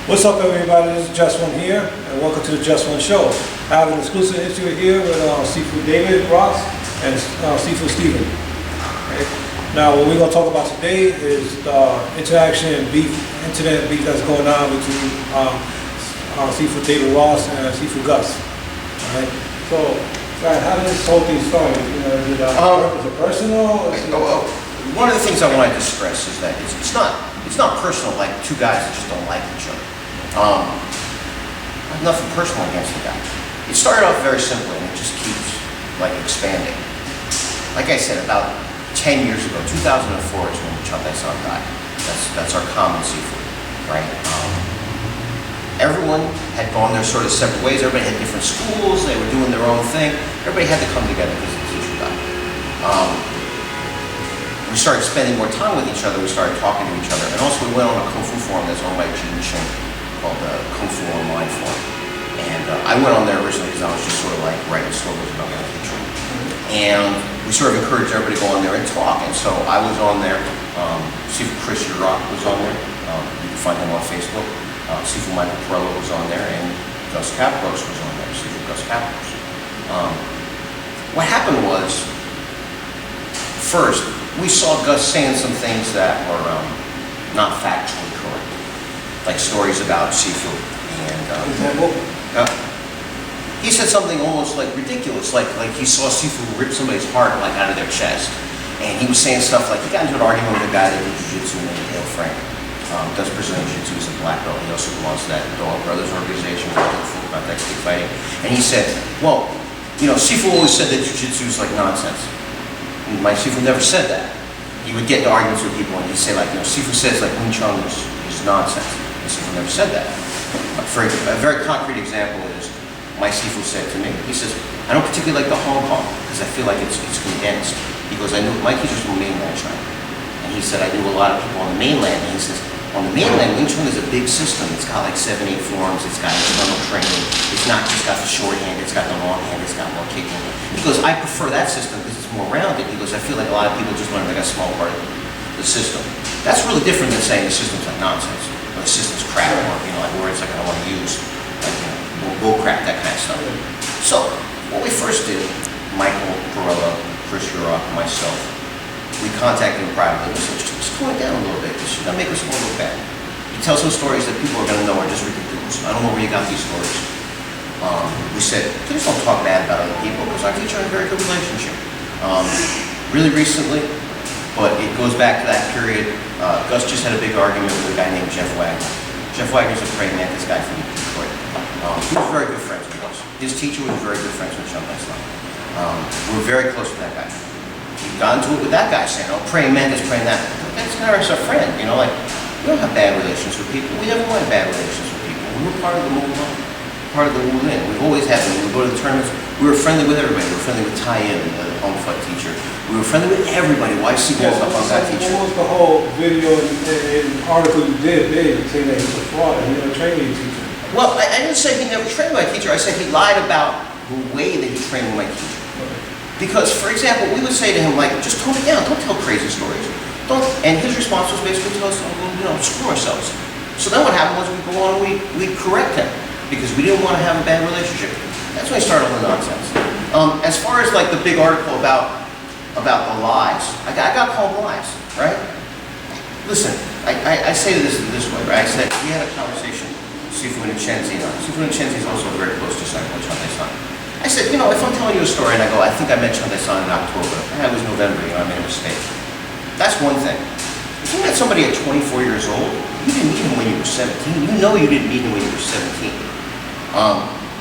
What's up, everybody? This is Jess-one here, and welcome to the Jess-one Show. I have an exclusive interview here with Sifu David Ross and Sifu Steven. Okay. Now, what we're going to talk about today is the interaction and internet beef that's going on between Sifu David Ross and Sifu Gus. All right. So, how did this whole thing start? You know, is it personal? One of the things I wanted to stress is that it's not personal, like two guys that just don't like each other. I have nothing personal against the guy. It started off very simply, and it just keeps like expanding. Like I said, about 10 years ago, 2004 is when Chun-Dai-san died. That's our common Sifu, right? Everyone had gone their sort of separate ways. Everybody had different schools. They were doing their own thing. Everybody had to come together because the teacher died. We started spending more time with each other. We started talking to each other, and also we went on a Kung Fu forum that's owned by Gene Shin, called the Kung Fu Online Forum. And I went on there originally because I was just sort of like writing slogans about my teacher. And we sort of encouraged everybody to go on there and talk. And so I was on there. Sifu Chris Urok was on there. You can find him on Facebook. Sifu Michael Perello was on there, and Gus Kaparos was on there. Sifu Gus Kaparos. What happened was, first, we saw Gus saying some things that were not factually correct, like stories about Sifu. And he said something almost like ridiculous, like he saw Sifu rip somebody's heart like out of their chest. And he was saying stuff like he got into an argument with a guy that did jiu-jitsu named Dale Frank. Does Brazilian jiu-jitsu, he's a black belt. He also belongs to that Dog Brothers organization, full contact stick fighting. And he said, well, you know, Sifu always said that jiu-jitsu is like nonsense. My Sifu never said that. He would get into arguments with people and he'd say like, you know, Sifu says like Wing Chun is nonsense. My Sifu never said that. A very concrete example is, my Sifu said to me, he says, I don't particularly like the Hong Kong because I feel like it's condensed. He goes, I knew my teacher's from mainland China. And he said, I knew a lot of people on the mainland. And he says, on the mainland, Wing Chun is a big system. It's got like 7, 8 forms. It's got internal training. It's not just got the short hand. It's got the long hand. It's got more kicking. He goes, I prefer that system because it's more rounded. He goes, I feel like a lot of people just learn like a small part of the system. That's really different than saying the system's like nonsense. Or the system's crap, or you know, like words like I don't want to use, like you know, bull crap, that kind of stuff. So what we first did, Michael Perello, Chris Urok, myself, we contacted him privately. We said, just tone it down a little bit. This should not make us all look bad. You tell some stories that people are going to know are just ridiculous. I don't know where you got these stories. We said, please don't talk bad about other people because our teacher had a very good relationship. Really recently, but it goes back to that period, Gus just had a big argument with a guy named Jeff Wagner. Jeff Wagner's a praying mantis guy from Detroit. He was very good friends with us. His teacher was very good friends with Chun-Dai-san. We were very close to that guy. We got into it with that guy saying, oh, praying mantis, praying that. That's kind of our friend, you know, like, we don't have bad relations with people. We never had bad relations with people. We were part of the movement, part of the Wu Lin. We've always had them. We would go to the tournaments. We were friendly with everybody. We were friendly with Tai Yin, the home fight teacher. We were friendly with everybody. Why see balls up on that teacher? What was the whole video and article you did saying that he was a fraud and he never trained your teacher? Well, I didn't say he never trained my teacher. I said he lied about the way that he trained my teacher. Because, for example, we would say to him, like, just tone it down. Don't tell crazy stories. And his response was basically tell us, you know, screw ourselves. So then what happened was we'd go on and we'd correct him because we didn't want to have a bad relationship. That's when I started all the nonsense. As far as like the big article about the lies, I got called lies, right? Listen, I say this way, right? I said, we had a conversation with Sifu Nichenzi. Sifu Nichenzi is also very close to Chun-Dai-san. I said, you know, if I'm telling you a story and I go, I think I met Chun-Dai-san in October, it was November, you know, I made a mistake. That's one thing. If you met somebody at 24 years old, you didn't meet him when you were 17. You know you didn't meet him when you were 17.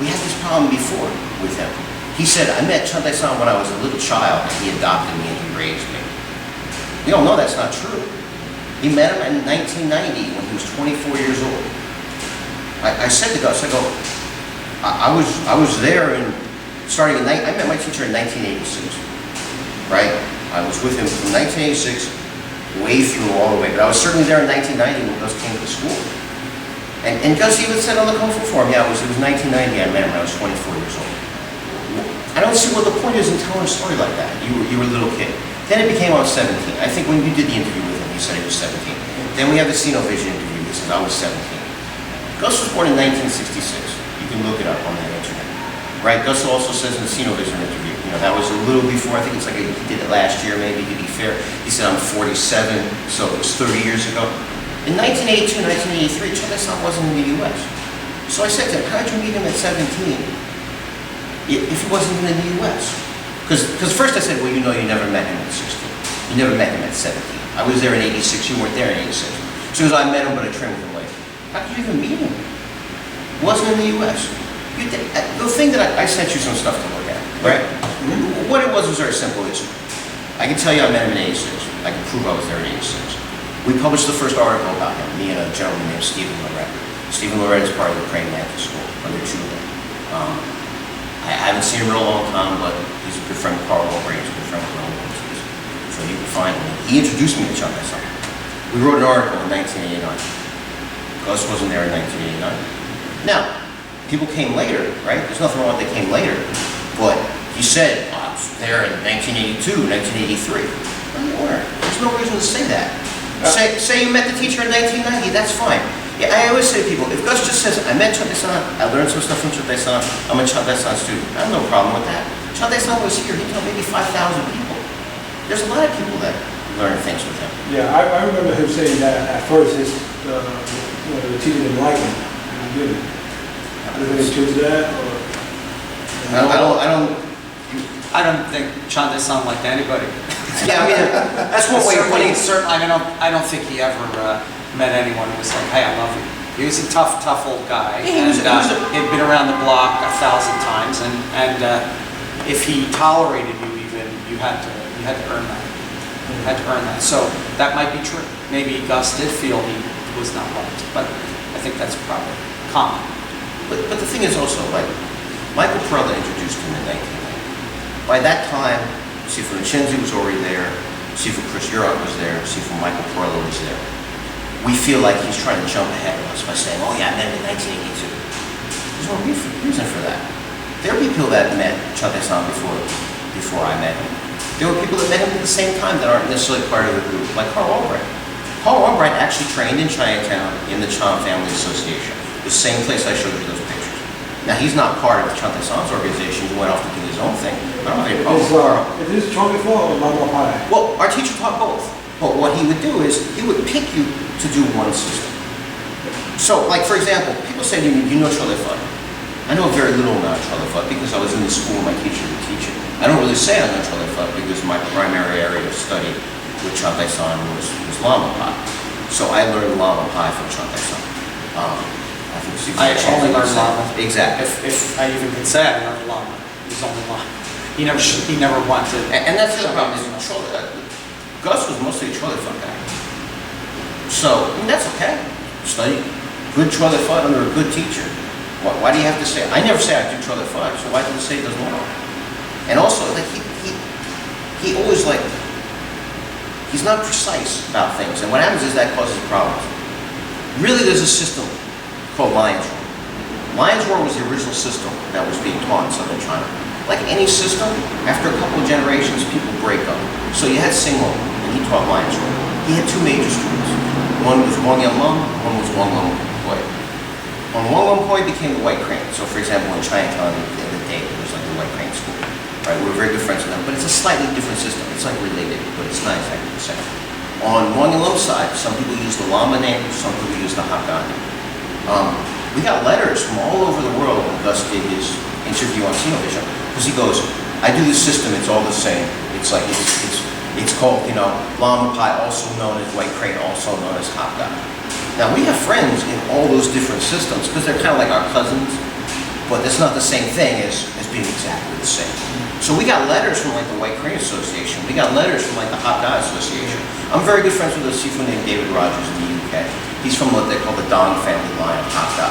We had this problem before with him. He said, I met Chun-Dai-san when I was a little child and he adopted me and he raised me. We all know that's not true. He met him in 1990 when he was 24 years old. I said to Gus, I go, I was there and starting in, I met my teacher in 1986, right? I was with him from 1986 way through all the way, but I was certainly there in 1990 when Gus came to school. And Gus even said on the Kung Fu forum, yeah, it was 1990 I met him when I was 24 years old. I don't see what the point is in telling a story like that. You were a little kid. Then it became I was 17. I think when you did the interview with him, he said he was 17. Then we had the Sino Vision interview, he says I was 17. Gus was born in 1966. You can look it up on the internet. Right? Gus also says in the Vision interview, you know, that was a little before, I think it's like he did it last year maybe, to be fair. He said, I'm 47, so it was 30 years ago. In 1982, 1983, Chade-san wasn't in the US. So I said to him, how did you meet him at 17 if he wasn't even in the US? Because first I said, well, you know, you never met him at 16. You never met him at 17. I was there in 86, you weren't there in 86. So he goes, I met him, but I trained with him later. How did you even meet him? He wasn't in the US. The thing that I sent you some stuff to look at, right? Mm-hmm. What it was very simple. I can tell you I met him in 86. I can prove I was there in 86. We published the first article about him, me and a gentleman named Stephen Lorette. Stephen Lorette is part of the Praying Mantis School under Juba. I haven't seen him in a long time, but he's a good friend of Carl Albright. He's a good friend of Ron Williams. So you can find him. He introduced me to Chade-san. We wrote an article in 1989. Gus wasn't there in 1989. Now, people came later, right? There's nothing wrong with they came later. But he said, I was there in 1982, 1983. Well, you weren't. There's no reason to say that. Say you met the teacher in 1990, that's fine. Yeah, I always say to people, if Gus just says, I met Chade-san, I learned some stuff from Chade-san, I'm a Chade-san student, I have no problem with that. Chade-san was here, he taught maybe 5,000 people. There's a lot of people that learn things with him. Yeah, I remember him saying that at first the teacher didn't like him. He didn't. Is there any truth to that? Or? I don't think Chade-san liked anybody. Yeah, I mean, that's one way of putting it. I don't think he ever met anyone who was like, hey, I love you. He was a tough old guy. Yeah, he'd been around the block 1,000 times, and if he tolerated you, even you had to earn that. You had to earn that. So that might be true. Maybe Gus did feel he was not liked, but I think that's probably common. But the thing is also, like, Michael Perella introduced him in 1990. By that time, Sifu Nichenzi was already there, Sifu Chris Urok was there, Sifu Michael Perella was there. We feel like he's trying to jump ahead of us by saying, oh yeah, I met him in 1982. There's no reason for that. There are people that met Chade-san before I met him. There were people that met him at the same time that aren't necessarily part of the group, like Carl Albright. Carl Albright actually trained in Chinatown in the Chan Family Association, the same place I showed you those pictures. Now, he's not part of Chade-san's organization. He went off to do his own thing. I don't have any problem with Carl. Is this chocolate or mama pie? Well, our teacher taught both. But what he would do is, he would pick you to do one system. So, like, for example, people say to me, you know Chade-fut. I know very little about Chade-fut because I was in the school my teacher would teach it. I don't really say I know Chade-fut because my primary area of study with Chade-san was Lama Pai. So I learned Lama Pai from Chade-san. I only learned Lama. Exactly. If I even can say I learned Lama, it was only Lama. He never wanted. And that's the problem. Gus was mostly a Chade-fut guy. So, I mean, that's okay. Study good Chade-fut under a good teacher. Why do you have to say, I never say I do Chade-fut, so why do you say he does well? And also, like, he always, like, he's not precise about things. And what happens is that causes problems. Really, there's a system called Lion's Roar. Lion's Roar was the original system that was being taught in southern China. Like any system, after a couple of generations, people break up. So you had Sing Long, and he taught Lion's Roar. He had two major students. One was Wang Yanlong, one was Wang Long Poi. Wang Long Poi became the White Crane. So for example, in Chinatown, in the day, it was like the White Crane School. Right? We were very good friends with them, but it's a slightly different system. It's like related, but it's not exactly the same. On Wang Yanlong's side, some people use the Lama name, some people use the Hakka name. We got letters from all over the world when Gus did his interview on Vision, because he goes, I do this system, it's all the same. It's like, it's called, you know, Lama Pai, also known as White Crane, also known as Hakka. Now, we have friends in all those different systems, because they're kind of like our cousins, but it's not the same thing as being exactly the same. So we got letters from like the White Crane Association, we got letters from like the Hakka Association. I'm very good friends with a Sifu named David Rogers in the UK. He's from what they call the Dong family line of Hakka.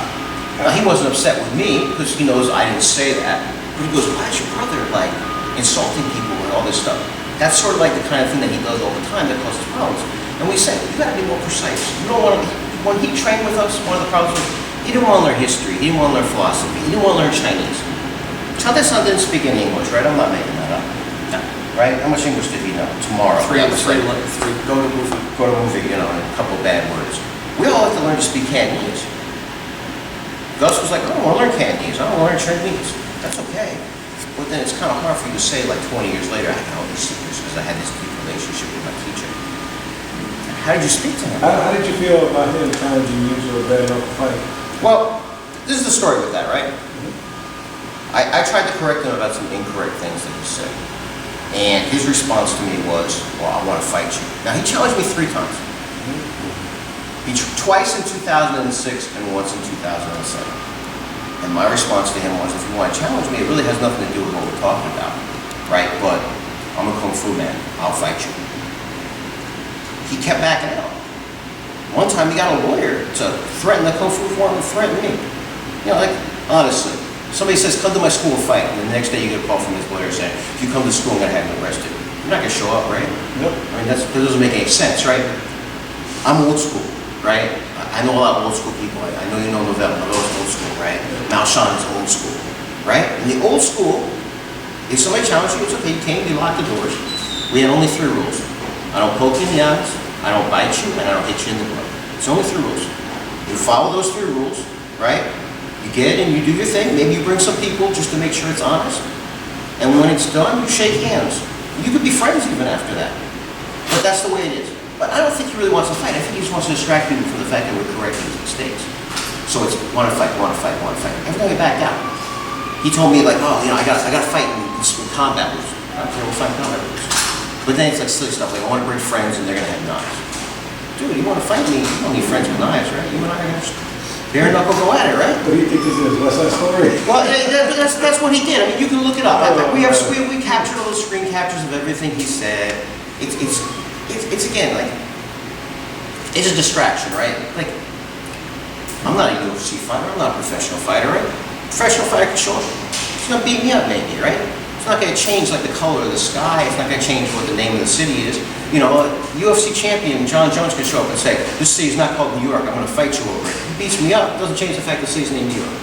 Now, he wasn't upset with me, because he knows I didn't say that, but he goes, why is your brother, like, insulting people and all this stuff? That's sort of like the kind of thing that he does all the time that causes problems. And we say, you gotta be more precise. You don't want to, when he trained with us, one of the problems was, he didn't want to learn history, he didn't want to learn philosophy, he didn't want to learn Chinese. Chade-san didn't speak any English, right? I'm not making that up. No. Right? How much English did he know? Tomorrow. Three. Go to movie, you know, and a couple bad words. We all have to learn to speak Cantonese. Gus was like, I don't want to learn Cantonese, I don't want to learn Chinese. That's okay. But then it's kind of hard for you to say, like 20 years later, I got all these secrets because I had this deep relationship with my teacher. How did you speak to him? How did you feel about him challenging you to a bare knuckle fight? Well, this is the story with that, right? I tried to correct him about some incorrect things that he said. And his response to me was, well, I want to fight you. Now, he challenged me 3 times. Twice in 2006 and once in 2007. And my response to him was, if you want to challenge me, it really has nothing to do with what we're talking about, right? But I'm a Kung Fu man. I'll fight you. He kept backing out. One time he got a lawyer to threaten the Kung Fu forum and threaten me. You know, like, honestly. Somebody says, come to my school and fight, and the next day you get a call from his lawyer saying, if you come to school, I'm going to have you arrested. You're not going to show up, right? Yep. I mean, that doesn't make any sense, right? I'm old school, right? I know a lot of old school people. I know you know Novell, Novell's old school, right? Mao Shan is old school, right? In the old school, if somebody challenged you, it's okay, you came, you locked the doors. We had only 3 rules. I don't poke you in the eyes, I don't bite you, and I don't hit you in the butt. It's only 3 rules. You follow those 3 rules, right? You get in, you do your thing, maybe you bring some people just to make sure it's honest. And when it's done, you shake hands. You could be friends even after that. But that's the way it is. But I don't think he really wants to fight. I think he just wants to distract people from the fact that we're correcting his mistakes. So it's want to fight, want to fight, want to fight. Every time he backed out. He told me like, oh, you know, I got to fight in combat rules. Okay, we'll fight combat rules. But then it's like silly stuff like, I want to bring friends and they're going to have knives. Dude, you want to fight me? You don't need friends with knives, right? You and I are going to bare knuckle go at it, right? What do you think this is? West Side Story? Well, that's what he did. I mean, you can look it up. We captured all those screen captures of everything he said. It's again, like, it's a distraction, right? Like, I'm not a UFC fighter. I'm not a professional fighter, right? Professional fighter can show up. He's going to beat me up, maybe, right? It's not going to change, like, the color of the sky. It's not going to change what the name of the city is. You know, UFC champion John Jones can show up and say, this city's not called New York. I'm going to fight you over it. He beats me up. It doesn't change the fact the city's named New York.